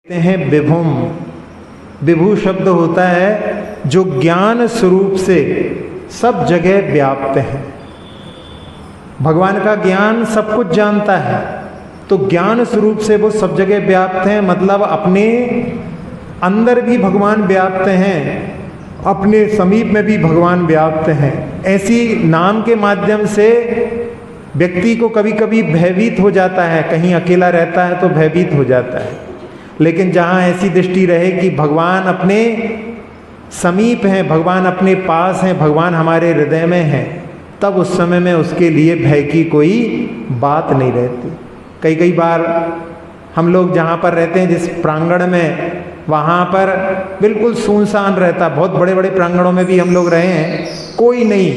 हैं विभुम। विभु शब्द होता है जो ज्ञान स्वरूप से सब जगह व्याप्त है। भगवान का ज्ञान सब कुछ जानता है, तो ज्ञान स्वरूप से वो सब जगह व्याप्त हैं, मतलब अपने अंदर भी भगवान व्याप्त हैं, अपने समीप में भी भगवान व्याप्त हैं। ऐसी नाम के माध्यम से व्यक्ति को कभी कभी भयभीत हो जाता है, कहीं अकेला रहता है तो भयभीत हो जाता है। लेकिन जहाँ ऐसी दृष्टि रहे कि भगवान अपने समीप हैं, भगवान अपने पास हैं, भगवान हमारे हृदय में हैं, तब उस समय में उसके लिए भय की कोई बात नहीं रहती। कई बार हम लोग जहाँ पर रहते हैं, जिस प्रांगण में, वहाँ पर बिल्कुल सुनसान रहता। बहुत बड़े बड़े प्रांगणों में भी हम लोग रहे हैं, कोई नहीं।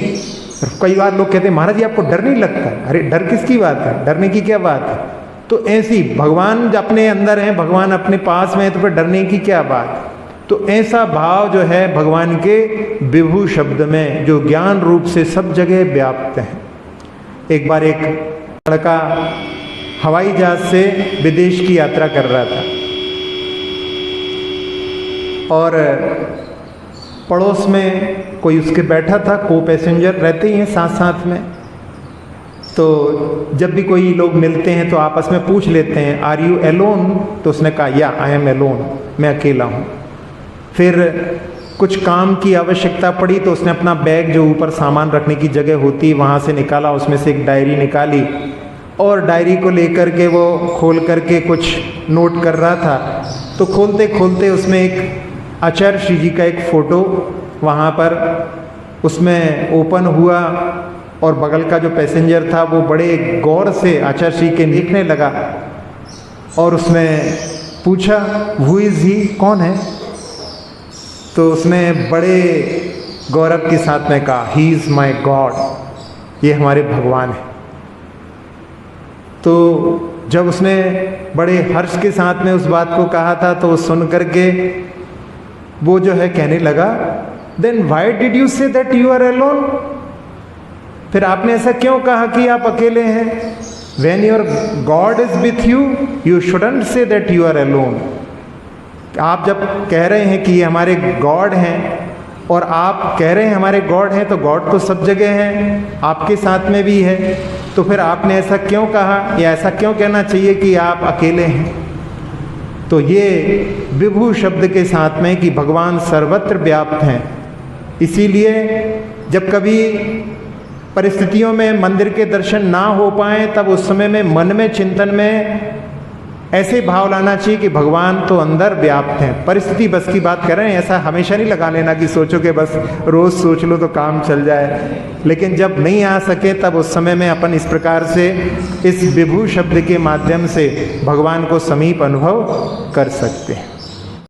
कई बार लोग कहते हैं महाराज जी आपको डर नहीं लगता? अरे डर किसकी बात है, डरने की क्या बात है? तो ऐसी भगवान अपने अंदर हैं, भगवान अपने पास में है, तो फिर डरने की क्या बात? तो ऐसा भाव जो है भगवान के विभु शब्द में, जो ज्ञान रूप से सब जगह व्याप्त है। एक बार एक लड़का हवाई जहाज से विदेश की यात्रा कर रहा था और पड़ोस में कोई उसके बैठा था, को पैसेंजर रहते ही हैं साथ साथ में। तो जब भी कोई लोग मिलते हैं तो आपस में पूछ लेते हैं आर यू एलोन? तो उसने कहा या आई एम एलोन, मैं अकेला हूँ। फिर कुछ काम की आवश्यकता पड़ी तो उसने अपना बैग, जो ऊपर सामान रखने की जगह होती, वहाँ से निकाला, उसमें से एक डायरी निकाली और डायरी को लेकर के वो खोल करके कुछ नोट कर रहा था। तो खोलते खोलते उसमें एक आचार्य श्री जी का एक फ़ोटो वहाँ पर उसमें ओपन हुआ और बगल का जो पैसेंजर था वो बड़े गौर से आचार्य श्री के देखने लगा और उसमें पूछा हु इज़ ही, कौन है? तो उसने बड़े गौरव के साथ में कहा ही इज़ माई गॉड, ये हमारे भगवान है। तो जब उसने बड़े हर्ष के साथ में उस बात को कहा था तो सुन करके वो जो है कहने लगा then why did you say that you are alone? फिर आपने ऐसा क्यों कहा कि आप अकेले हैं? When your God is with you, you shouldn't say that you are alone. आप जब कह रहे हैं कि ये हमारे गॉड हैं और आप कह रहे हैं हमारे गॉड हैं, तो गॉड तो सब जगह हैं, आपके साथ में भी है, तो फिर आपने ऐसा क्यों कहा या ऐसा क्यों कहना चाहिए कि आप अकेले हैं? तो ये विभु शब्द के साथ में कि भगवान सर्वत्र व्याप्त हैं। इसीलिए जब कभी परिस्थितियों में मंदिर के दर्शन ना हो पाए, तब उस समय में मन में, चिंतन में ऐसे भाव लाना चाहिए कि भगवान तो अंदर व्याप्त हैं। परिस्थिति बस की बात कर रहे हैं, ऐसा हमेशा नहीं लगा लेना कि सोचो कि बस रोज़ सोच लो तो काम चल जाए। लेकिन जब नहीं आ सके तब उस समय में अपन इस प्रकार से इस विभु शब्द के माध्यम से भगवान को समीप अनुभव कर सकते हैं।